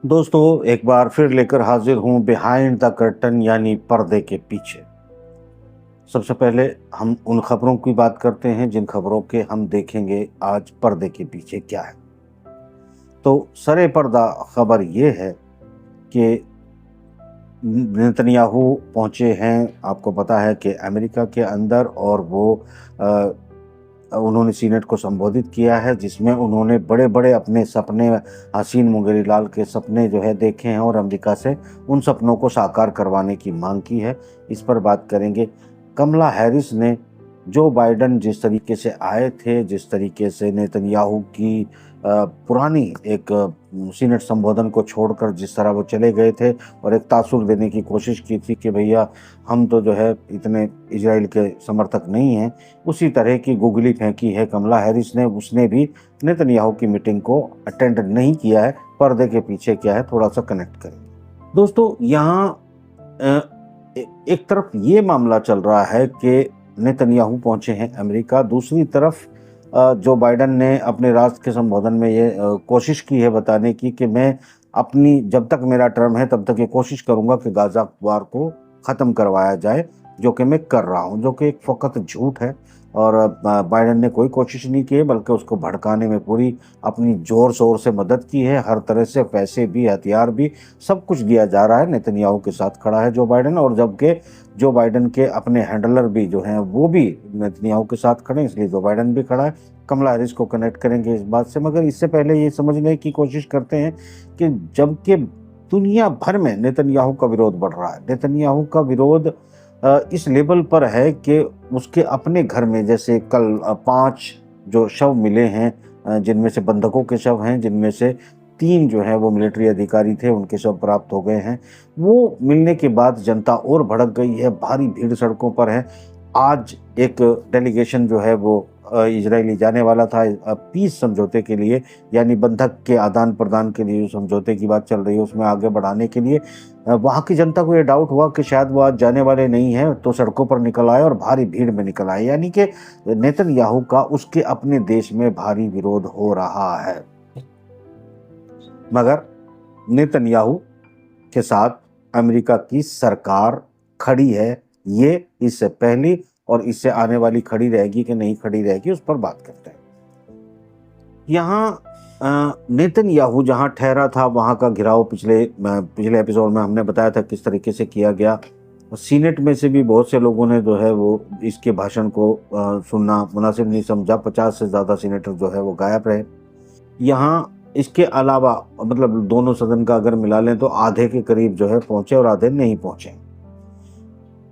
दोस्तों, एक बार फिर लेकर हाजिर हूँ बिहाइंड द कर्टन यानी पर्दे के पीछे। सबसे पहले हम उन खबरों की बात करते हैं जिन खबरों के हम देखेंगे आज पर्दे के पीछे क्या है। तो सरे पर्दा खबर ये है कि नेतन्याहू पहुंचे हैं, आपको पता है कि अमेरिका के अंदर, और वो उन्होंने सीनेट को संबोधित किया है जिसमें उन्होंने बड़े बड़े अपने सपने, हसीन मुंगेरी लाल के सपने जो है देखे हैं और अमेरिका से उन सपनों को साकार करवाने की मांग की है। इस पर बात करेंगे। कमला हैरिस ने जो बाइडन जिस तरीके से आए थे, जिस तरीके से नेतन्याहू की पुरानी एक सीनेट संबोधन को छोड़कर जिस तरह वो चले गए थे और एक तासुर देने की कोशिश की थी कि भैया हम तो जो है इतने इजराइल के समर्थक नहीं हैं, उसी तरह की गुगली फेंकी है कमला हैरिस ने। उसने भी नेतन्याहू की मीटिंग को अटेंड नहीं किया है। पर्दे के पीछे क्या है, थोड़ा सा कनेक्ट करेंगे। दोस्तों, यहाँ एक तरफ ये मामला चल रहा है कि नेतन्याहू पहुंचे हैं अमेरिका, दूसरी तरफ जो बाइडन ने अपने राष्ट्र के संबोधन में ये कोशिश की है बताने की कि मैं अपनी जब तक मेरा टर्म है तब तक ये कोशिश करूंगा कि गाजा वार को ख़त्म करवाया जाए, जो कि मैं कर रहा हूं, जो कि एक फ़कत झूठ है। और बाइडन ने कोई कोशिश नहीं की है, बल्कि उसको भड़काने में पूरी अपनी ज़ोर शोर से मदद की है। हर तरह से पैसे भी, हथियार भी, सब कुछ दिया जा रहा है। नेतन्याहू के साथ खड़ा है जो बाइडन, और जबकि जो बाइडन के अपने हैंडलर भी जो हैं वो भी नेतन्याहू के साथ खड़े हैं, इसलिए जो बाइडन भी खड़ा है। कमला हैरिस को कनेक्ट करेंगे इस बात से, मगर इससे पहले ये समझने की कोशिश करते हैं कि जबकि दुनिया भर में नेतन्याहू का विरोध बढ़ रहा है, नेतन्याहू का विरोध इस लेवल पर है कि उसके अपने घर में जैसे कल 5 जो शव मिले हैं, जिनमें से बंधकों के शव हैं, जिनमें से 3 जो हैं वो मिलिट्री अधिकारी थे, उनके शव प्राप्त हो गए हैं। वो मिलने के बाद जनता और भड़क गई है, भारी भीड़ सड़कों पर है। आज एक डेलीगेशन जो है वो इजरायली जाने वाला था पीस समझौते के लिए, यानी बंधक के आदान प्रदान के लिए जो समझौते की बात चल रही है उसमें आगे बढ़ाने के लिए। वहाँ की जनता को ये डाउट हुआ कि शायद वो आज जाने वाले नहीं हैं, तो सड़कों पर निकल आए और भारी भीड़ में निकल आए, यानी कि नेतन्याहू का उसके अपने देश में भारी विरोध हो रहा है। मगर नेतन्याहू के साथ अमेरिका की सरकार खड़ी है, ये इससे पहली और इससे आने वाली खड़ी रहेगी कि नहीं खड़ी रहेगी, उस पर बात करते हैं। यहाँ नेतन्याहू जहाँ ठहरा था वहाँ का घिराव पिछले एपिसोड में हमने बताया था किस तरीके से किया गया। सीनेट में से भी बहुत से लोगों ने जो है वो इसके भाषण को सुनना मुनासिब नहीं समझा। 50 से ज़्यादा सीनेटर जो है वो गायब रहे। यहाँ इसके अलावा मतलब दोनों सदन का अगर मिला लें तो आधे के करीब जो है पहुंचे और आधे नहीं पहुंचे।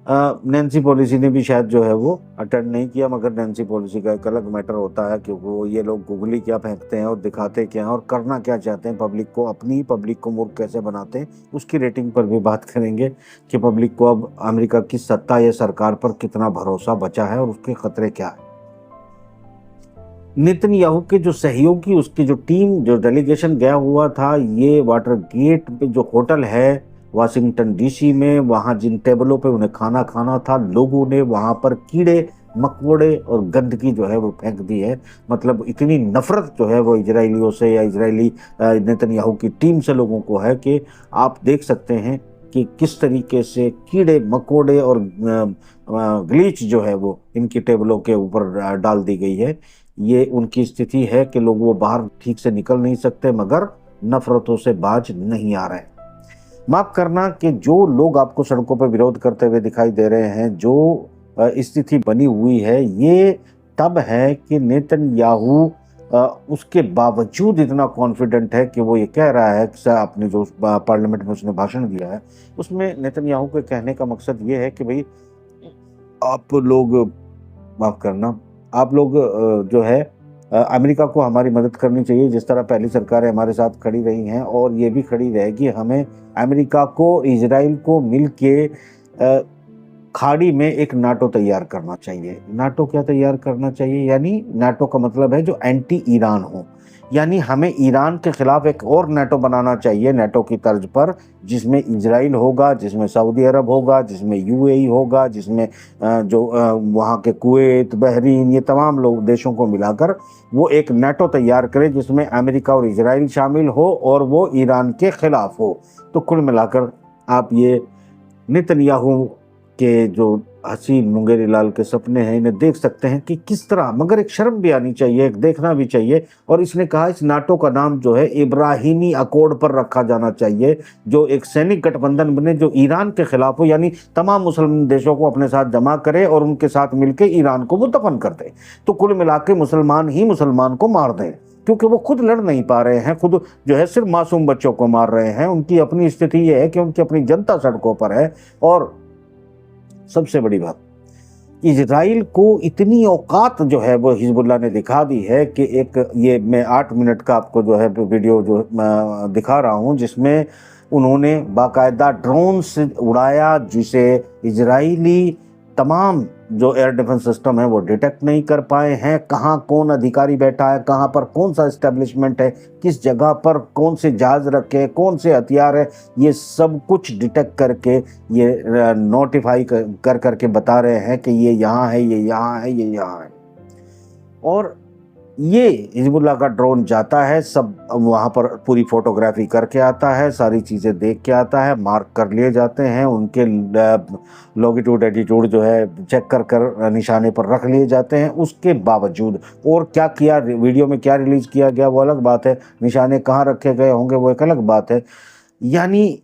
नैन्सी पॉलिसी ने भी शायद जो है वो अटेंड नहीं किया, मगर नैन्सी पॉलिसी का एक अलग मैटर होता है कि वो ये लोग गुगली क्या फेंकते हैं और दिखाते क्या हैं और करना क्या चाहते हैं पब्लिक को, अपनी पब्लिक को मूर्ख कैसे बनाते हैं, उसकी रेटिंग पर भी बात करेंगे कि पब्लिक को अब अमेरिका की सत्ता या सरकार पर कितना भरोसा बचा है और उसके खतरे क्या है। नेतन्याहू के जो सहयोगी, उसकी जो टीम, जो डेलीगेशन गया हुआ था, ये वाटर गेट पे जो होटल है वाशिंगटन डीसी में, वहाँ जिन टेबलों पे उन्हें खाना खाना था, लोगों ने वहाँ पर कीड़े मकोड़े और गंदगी जो है वो फेंक दी है। मतलब इतनी नफरत जो है वो इजरायलियों से या इजरायली नेतन्याहू की टीम से लोगों को है कि आप देख सकते हैं कि किस तरीके से कीड़े मकोड़े और ग्लीच जो है वो इनकी टेबलों के ऊपर डाल दी गई है। ये उनकी स्थिति है कि लोग वो बाहर ठीक से निकल नहीं सकते, मगर नफरतों से बाज नहीं आ रहे। माफ करना कि जो लोग आपको सड़कों पर विरोध करते हुए दिखाई दे रहे हैं, जो स्थिति बनी हुई है, ये तब है कि नेतन्याहू उसके बावजूद इतना कॉन्फिडेंट है कि वो ये कह रहा है कि अपने जो पार्लियामेंट में उसने भाषण दिया है उसमें नेतन्याहू के कहने का मकसद ये है कि भाई आप लोग, माफ करना, आप लोग जो है अमेरिका को हमारी मदद करनी चाहिए, जिस तरह पहली सरकारें हमारे साथ खड़ी रही हैं और ये भी खड़ी रहेगी। हमें अमेरिका को, इजराइल को मिल के खाड़ी में एक नाटो तैयार करना चाहिए। नाटो क्या तैयार करना चाहिए? यानी नाटो का मतलब है जो एंटी ईरान हो, यानी हमें ईरान के खिलाफ एक और नाटो बनाना चाहिए, नाटो की तर्ज पर, जिसमें इजराइल होगा, जिसमें सऊदी अरब होगा, जिसमें यूएई होगा, जिसमें जो वहाँ के कुवैत, बहरीन, ये तमाम लोग देशों को मिलाकर वो एक नाटो तैयार करे जिसमें अमेरिका और इजराइल शामिल हो और वो ईरान के खिलाफ हो। तो कुल मिलाकर आप ये नेतन्याहू के जो हसीन मुंगेरी लाल के सपने हैं इन्हें देख सकते हैं कि किस तरह, मगर एक शर्म भी आनी चाहिए, एक देखना भी चाहिए। और इसने कहा इस नाटो का नाम जो है इब्राहिमी अकॉर्ड पर रखा जाना चाहिए, जो एक सैनिक गठबंधन बने जो ईरान के खिलाफ हो, यानी तमाम मुसलमान देशों को अपने साथ जमा करे और उनके साथ मिलकर ईरान को वो दफन कर दे। तो कुल मिला के मुसलमान ही मुसलमान को मार दें, क्योंकि वो खुद लड़ नहीं पा रहे हैं, खुद जो है सिर्फ मासूम बच्चों को मार रहे हैं। उनकी अपनी स्थिति ये है कि उनकी अपनी जनता सड़कों पर है। और सबसे बड़ी बात, इजराइल को इतनी औकात जो है वो हिजबुल्लाह ने दिखा दी है कि एक ये मैं 8 मिनट का आपको जो है वीडियो जो दिखा रहा हूँ, जिसमें उन्होंने बाकायदा ड्रोन से उड़ाया, जिसे इजरायली तमाम जो एयर डिफेंस सिस्टम है वो डिटेक्ट नहीं कर पाए हैं। कहाँ कौन अधिकारी बैठा है, कहाँ पर कौन सा एस्टेब्लिशमेंट है, किस जगह पर कौन से जहाज रखे, कौन से हथियार है, ये सब कुछ डिटेक्ट करके ये नोटिफाई कर करके बता रहे हैं कि ये यहाँ है, ये यहाँ है, ये यहाँ है। और ये हिजबुल्लाह का ड्रोन जाता है, सब वहाँ पर पूरी फोटोग्राफी करके आता है, सारी चीज़ें देख के आता है, मार्क कर लिए जाते हैं, उनके लॉन्गिट्यूड एटीट्यूड जो है चेक कर कर निशाने पर रख लिए जाते हैं। उसके बावजूद और क्या किया, वीडियो में क्या रिलीज़ किया गया वो अलग बात है, निशाने कहाँ रखे गए होंगे वो एक अलग बात है। यानी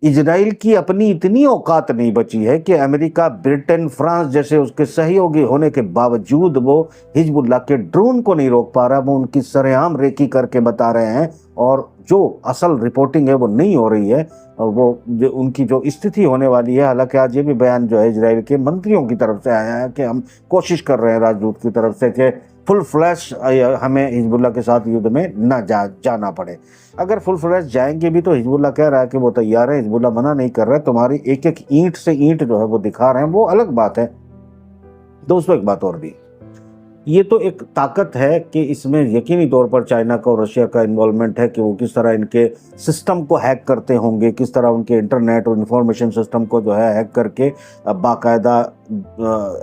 इजराइल की अपनी इतनी औकात नहीं बची है कि अमेरिका, ब्रिटेन, फ्रांस जैसे उसके सहयोगी होने के बावजूद वो हिजबुल्लाह के ड्रोन को नहीं रोक पा रहा। वो उनकी सरेआम रेकी करके बता रहे हैं और जो असल रिपोर्टिंग है वो नहीं हो रही है। और वो जो उनकी जो स्थिति होने वाली है, हालांकि आज ये भी बयान जो है इजराइल के मंत्रियों की तरफ से आया है कि हम कोशिश कर रहे हैं राजदूत की तरफ से कि फुल फ्लैश हमें हिजबुल्लाह के साथ युद्ध में ना जाना पड़े। अगर फुल फ्लैश जाएंगे भी तो हिजबुल्लाह कह रहा है कि वो तैयार है, हिजबुल्लाह मना नहीं कर रहा है, तुम्हारी एक एक ईंट से ईंट जो है वो दिखा रहे हैं, वो अलग बात है। दोस्तों एक बात और भी, ये तो एक ताकत है कि इसमें यकीनी तौर पर चाइना का और रशिया का इन्वॉल्वमेंट है कि वो किस तरह इनके सिस्टम को हैक करते होंगे, किस तरह उनके इंटरनेट और इंफॉर्मेशन सिस्टम को जो है हैक करके बाकायदा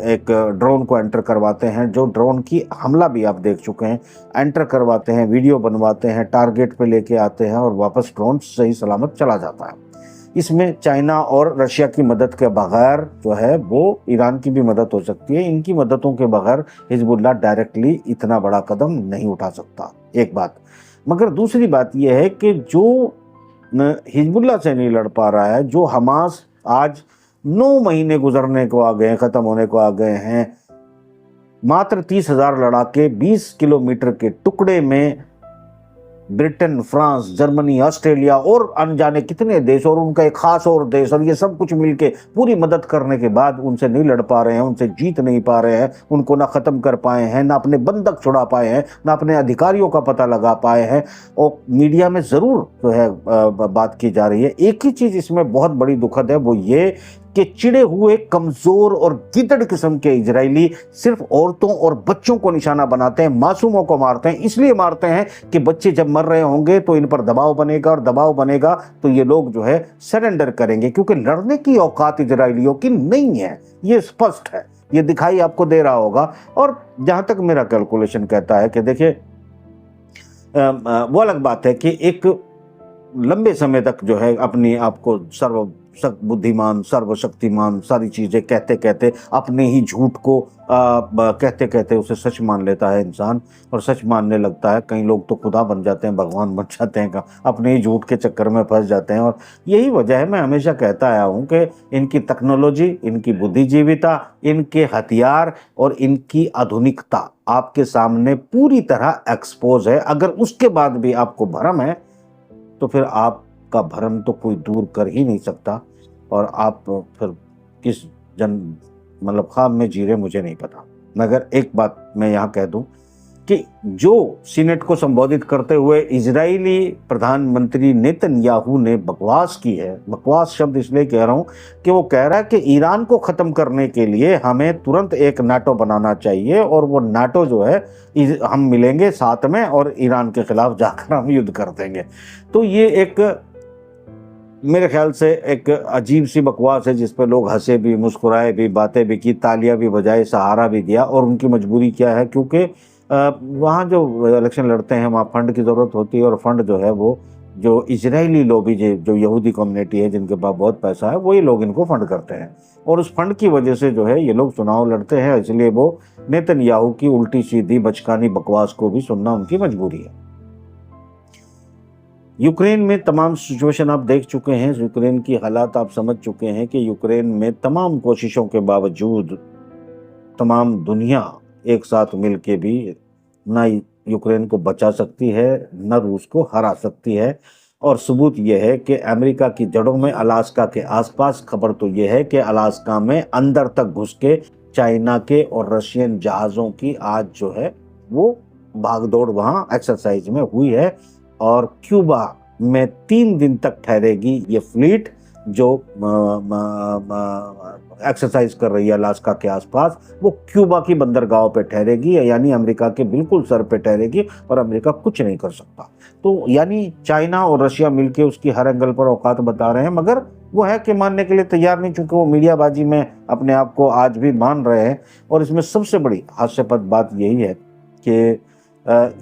एक ड्रोन को एंटर करवाते हैं। जो ड्रोन की हमला भी आप देख चुके हैं, एंटर करवाते हैं, वीडियो बनवाते हैं, टारगेट पे लेके आते हैं और वापस ड्रोन सही सलामत चला जाता है। इसमें चाइना और रशिया की मदद के बगैर जो है वो ईरान की भी मदद हो सकती है। इनकी मददों के बगैर हिजबुल्लाह डायरेक्टली इतना बड़ा कदम नहीं उठा सकता, एक बात। मगर दूसरी बात यह है कि जो हिजबुल्लाह से नहीं लड़ पा रहा है, जो हमास आज 9 महीने गुजरने को आ गए हैं, ख़त्म होने को आ गए हैं, मात्र 30,000 लड़ाके 20 किलोमीटर के टुकड़े में ब्रिटेन, फ्रांस, जर्मनी, ऑस्ट्रेलिया और अनजाने कितने देश और उनका एक खास और देश, और ये सब कुछ मिलके पूरी मदद करने के बाद उनसे नहीं लड़ पा रहे हैं, उनसे जीत नहीं पा रहे हैं, उनको ना ख़त्म कर पाए हैं, ना अपने बंधक छुड़ा पाए हैं, ना अपने अधिकारियों का पता लगा पाए हैं। और मीडिया में ज़रूर जो है बात की जा रही है। एक ही चीज़ इसमें बहुत बड़ी दुखद है, वो ये कि चिड़े हुए, कमज़ोर और गिदड़ किस्म के इजरायली सिर्फ औरतों और बच्चों को निशाना बनाते हैं, मासूमों को मारते हैं। इसलिए मारते हैं कि बच्चे जब मर रहे होंगे तो इन पर दबाव बनेगा, और दबाव बनेगा तो ये लोग जो है सरेंडर करेंगे, क्योंकि लड़ने की औकात इजरायलियों की नहीं है, ये स्पष्ट है, ये दिखाई आपको दे रहा होगा। और जहाँ तक मेरा कैलकुलेशन कहता है कि देखिए, वो अलग बात है कि एक लंबे समय तक जो है अपनी आपको बुद्धिमान, सर्वशक्तिमान सारी चीज़ें कहते कहते अपने ही झूठ को कहते कहते उसे सच मान लेता है इंसान, और सच मानने लगता है। कई लोग तो खुदा बन जाते हैं, भगवान बन जाते हैं, अपने ही झूठ के चक्कर में फंस जाते हैं। और यही वजह है, मैं हमेशा कहता आया हूँ कि इनकी टेक्नोलॉजी, इनकी बुद्धिजीविता, इनके हथियार और इनकी आधुनिकता आपके सामने पूरी तरह एक्सपोज है। अगर उसके बाद भी आपको भरम है तो फिर आपका भरम तो कोई दूर कर ही नहीं सकता, और आप फिर किस मतलब ख्वाब में जी रहे मुझे नहीं पता। मगर एक बात मैं यहाँ कह दूँ कि जो सीनेट को संबोधित करते हुए इजरायली प्रधानमंत्री नेतन्याहू ने बकवास की है, बकवास शब्द इसलिए कह रहा हूँ कि वो कह रहा है कि ईरान को ख़त्म करने के लिए हमें तुरंत एक नाटो बनाना चाहिए और वो नाटो जो है हम मिलेंगे साथ में और ईरान के खिलाफ जाकर हम युद्ध कर देंगे। तो ये एक मेरे ख्याल से एक अजीब सी बकवास है जिस पर लोग हंसे भी, मुस्कुराए भी, बातें भी की, तालियां भी बजाई, सहारा भी दिया। और उनकी मजबूरी क्या है, क्योंकि वहाँ जो इलेक्शन लड़ते हैं वहाँ फंड की ज़रूरत होती है और फंड जो है वो जो इजरायली लॉबी जो यहूदी कम्युनिटी है जिनके पास बहुत पैसा है वही लोग इनको फंड करते हैं और उस फंड की वजह से जो है ये लोग चुनाव लड़ते हैं। इसलिए वो नेतन्याहू की उल्टी सीधी बचकानी बकवास को भी सुनना उनकी मजबूरी है। यूक्रेन में तमाम सिचुएशन आप देख चुके हैं, यूक्रेन की हालात आप समझ चुके हैं कि यूक्रेन में तमाम कोशिशों के बावजूद तमाम दुनिया एक साथ मिलके भी ना यूक्रेन को बचा सकती है न रूस को हरा सकती है। और सबूत यह है कि अमेरिका की जड़ों में अलास्का के आसपास, खबर तो यह है कि अलास्का में अंदर तक घुस के चाइना के और रशियन जहाज़ों की आज जो है वो भागदौड़ वहाँ एक्सरसाइज में हुई है। और क्यूबा में 3 दिन तक ठहरेगी ये फ्लीट जो एक्सरसाइज कर रही है अलास्का के आसपास, वो क्यूबा की बंदरगाहों पे ठहरेगी, यानी अमेरिका के बिल्कुल सर पे ठहरेगी और अमेरिका कुछ नहीं कर सकता। तो यानी चाइना और रशिया मिलके उसकी हर एंगल पर औकात बता रहे हैं, मगर वो है कि मानने के लिए तैयार नहीं, चूंकि वो मीडियाबाजी में अपने आप को आज भी मान रहे हैं। और इसमें सबसे बड़ी हास्यास्पद बात यही है कि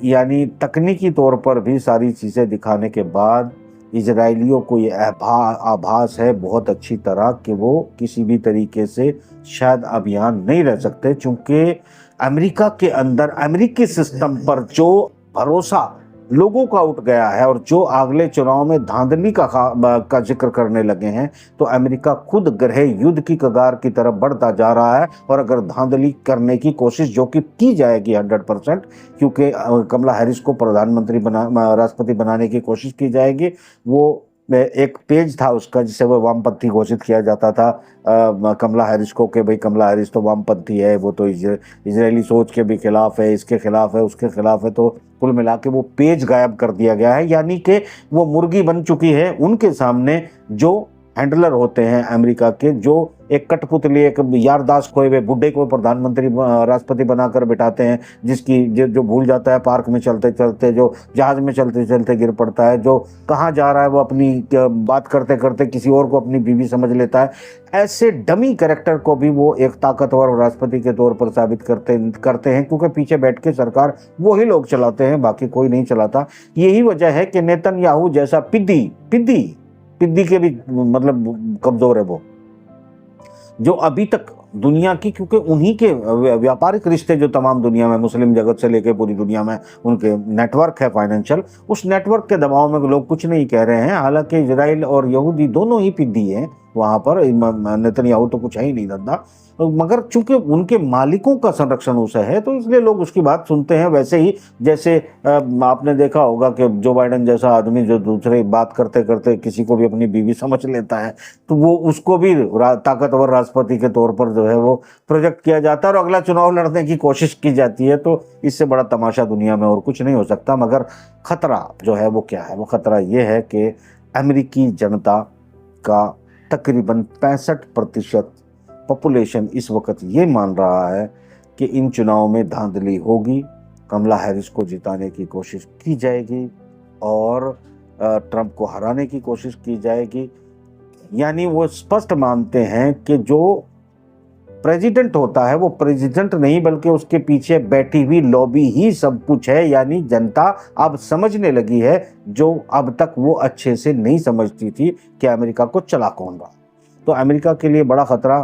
यानी तकनीकी तौर पर भी सारी चीज़ें दिखाने के बाद इजराइलियों को ये आभास है बहुत अच्छी तरह कि वो किसी भी तरीके से शायद अभियान नहीं रह सकते, क्योंकि अमेरिका के अंदर अमेरिकी सिस्टम पर जो भरोसा लोगों का उठ गया है और जो अगले चुनाव में धांधली का जिक्र करने लगे हैं, तो अमेरिका खुद गृह युद्ध की कगार की तरफ बढ़ता जा रहा है। और अगर धांधली करने की कोशिश जो कि की जाएगी 100%, क्योंकि कमला हैरिस को राष्ट्रपति बनाने की कोशिश की जाएगी। वो एक पेज था उसका जिसे वो वामपंथी घोषित किया जाता था कमला हैरिस को, कि भाई कमला हैरिस तो वामपंथी है, वो तो इजरायली सोच के भी खिलाफ है, इसके खिलाफ है, उसके खिलाफ है। तो कुल मिला के वो पेज गायब कर दिया गया है, यानी कि वो मुर्गी बन चुकी है उनके सामने जो हैंडलर होते हैं अमेरिका के, जो एक कठपुतली, एक यारदाश्त खोए हुए बुड्ढे को प्रधानमंत्री राष्ट्रपति बनाकर बिठाते हैं, जिसकी जो भूल जाता है पार्क में चलते चलते, जो जहाज में चलते चलते गिर पड़ता है, जो कहाँ जा रहा है वो अपनी बात करते करते किसी और को अपनी बीवी समझ लेता है। ऐसे डमी कैरेक्टर को भी वो एक ताकतवर राष्ट्रपति के तौर पर साबित करते हैं, क्योंकि पीछे बैठ के सरकार वही लोग चलाते हैं, बाकी कोई नहीं चलाता। यही वजह है कि नेतन्याहू जैसा पिद्दी के भी मतलब कमजोर है वो, जो अभी तक दुनिया की, क्योंकि उन्हीं के व्यापारिक रिश्ते जो तमाम दुनिया में, मुस्लिम जगत से लेकर पूरी दुनिया में उनके नेटवर्क है फाइनेंशियल, उस नेटवर्क के दबाव में लोग कुछ नहीं कह रहे हैं। हालांकि इजराइल और यहूदी दोनों ही पिद्दी हैं वहाँ पर, नेतन्याहू तो कुछ है ही नहीं धंधा, मगर चूंकि उनके मालिकों का संरक्षण उसे है तो इसलिए लोग उसकी बात सुनते हैं। वैसे ही जैसे आपने देखा होगा कि जो बाइडेन जैसा आदमी जो दूसरे बात करते करते किसी को भी अपनी बीवी समझ लेता है, तो वो उसको भी ताकतवर राष्ट्रपति के तौर पर जो है वो प्रोजेक्ट किया जाता है और अगला चुनाव लड़ने की कोशिश की जाती है। तो इससे बड़ा तमाशा दुनिया में और कुछ नहीं हो सकता। मगर खतरा जो है वो क्या है, वो खतरा ये है कि अमेरिकी जनता का तकरीबन 65% पॉपुलेशन इस वक्त ये मान रहा है कि इन चुनाव में धांधली होगी, कमला हैरिस को जिताने की कोशिश की जाएगी और ट्रंप को हराने की कोशिश की जाएगी। यानी वो स्पष्ट मानते हैं कि जो प्रेसिडेंट होता है वो प्रेसिडेंट नहीं, बल्कि उसके पीछे बैठी हुई लॉबी ही सब कुछ है। यानी जनता अब समझने लगी है, जो अब तक वो अच्छे से नहीं समझती थी कि अमेरिका को चला कौन रहा। तो अमेरिका के लिए बड़ा खतरा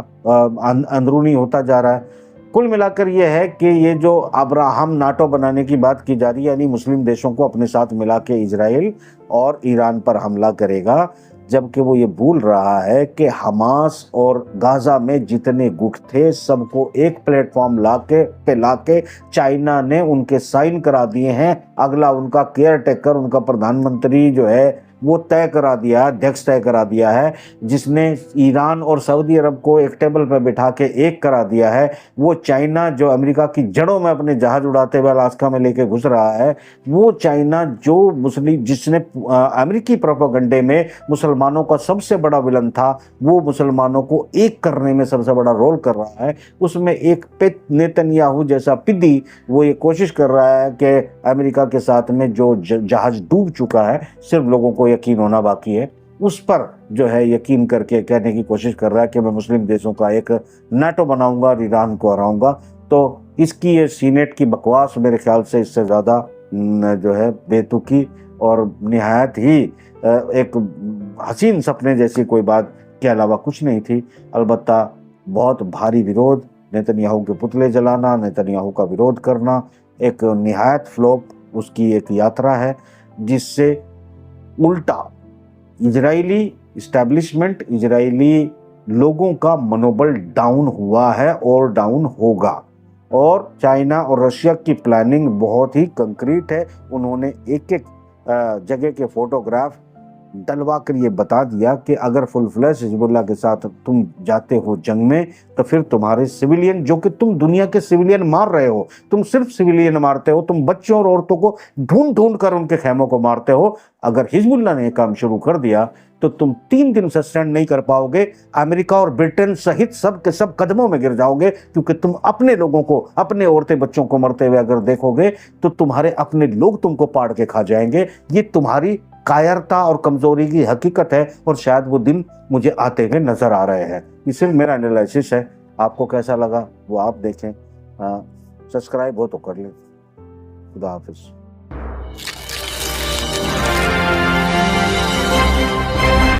अंदरूनी होता जा रहा है। कुल मिलाकर ये है कि ये जो अब्राहम नाटो बनाने की बात की जा रही है, यानी मुस्लिम देशों को अपने साथ मिला के इजराइल और ईरान पर हमला करेगा, जबकि वो ये भूल रहा है कि हमास और गाजा में जितने गुट थे सबको एक प्लेटफॉर्म लाके चाइना ने उनके साइन करा दिए हैं। अगला उनका केयर टेकर, उनका प्रधानमंत्री जो है वो तय करा दिया है, अध्यक्ष तय करा दिया है, जिसने ईरान और सऊदी अरब को एक टेबल पर बिठा के एक करा दिया है। वो चाइना जो अमेरिका की जड़ों में अपने जहाज उड़ाते हुए अलास्का में लेके घुस रहा है, वो चाइना जो मुस्लिम जिसने अमेरिकी प्रोपेगेंडे में मुसलमानों का सबसे बड़ा विलन था, वो मुसलमानों को एक करने में सबसे बड़ा रोल कर रहा है। उसमें एक नेतन्याहू जैसा पिद्दी वो ये कोशिश कर रहा है कि अमेरिका के साथ में जो जहाज डूब चुका है, सिर्फ लोगों को यकीन होना बाकी है, उस पर जो है यकीन करके कहने की कोशिश कर रहा है कि मैं मुस्लिम देशों का एक नाटो बनाऊंगा और ईरान को हराऊंगा। तो इसकी ये सीनेट की बकवास मेरे ख्याल से इससे ज़्यादा जो है बेतुकी और निहायत ही एक हसीन सपने जैसी कोई बात के अलावा कुछ नहीं थी। अलबत्ता बहुत भारी विरोध, नेतन्याहू के पुतले जलाना, नेतन्याहू का विरोध करना, एक निहायत फ्लॉप उसकी एक यात्रा है, जिससे उल्टा इजरायली इस्टेब्लिशमेंट, इजरायली लोगों का मनोबल डाउन हुआ है और डाउन होगा। और चाइना और रशिया की प्लानिंग बहुत ही कंक्रीट है। उन्होंने एक एक जगह के फोटोग्राफ डलवा कर ये बता दिया कि अगर फुल फ्लैश हिजबुल्लाह के साथ तुम जाते हो जंग में, तो फिर तुम्हारे सिविलियन, जो कि तुम दुनिया के सिविलियन मार रहे हो, तुम सिर्फ सिविलियन मारते हो, तुम बच्चों और औरतों को ढूंढ ढूंढ कर उनके खेमों को मारते हो। अगर हिजबुल्लाह ने काम शुरू कर दिया तो तुम 3 दिन सस्टेन नहीं कर पाओगे, अमेरिका और ब्रिटेन सहित सब के सब कदमों में गिर जाओगे, क्योंकि तुम अपने लोगों को, अपने औरतें बच्चों को मरते हुए अगर देखोगे तो तुम्हारे अपने लोग तुमको पाड़ के खा जाएंगे। ये तुम्हारी कायरता और कमजोरी की हकीकत है, और शायद वो दिन मुझे आते हुए नजर आ रहे हैं। ये सिर्फ मेरा एनालिसिस है, आपको कैसा लगा वो आप देखें। सब्सक्राइब हो तो कर लें। खुदा हाफिज।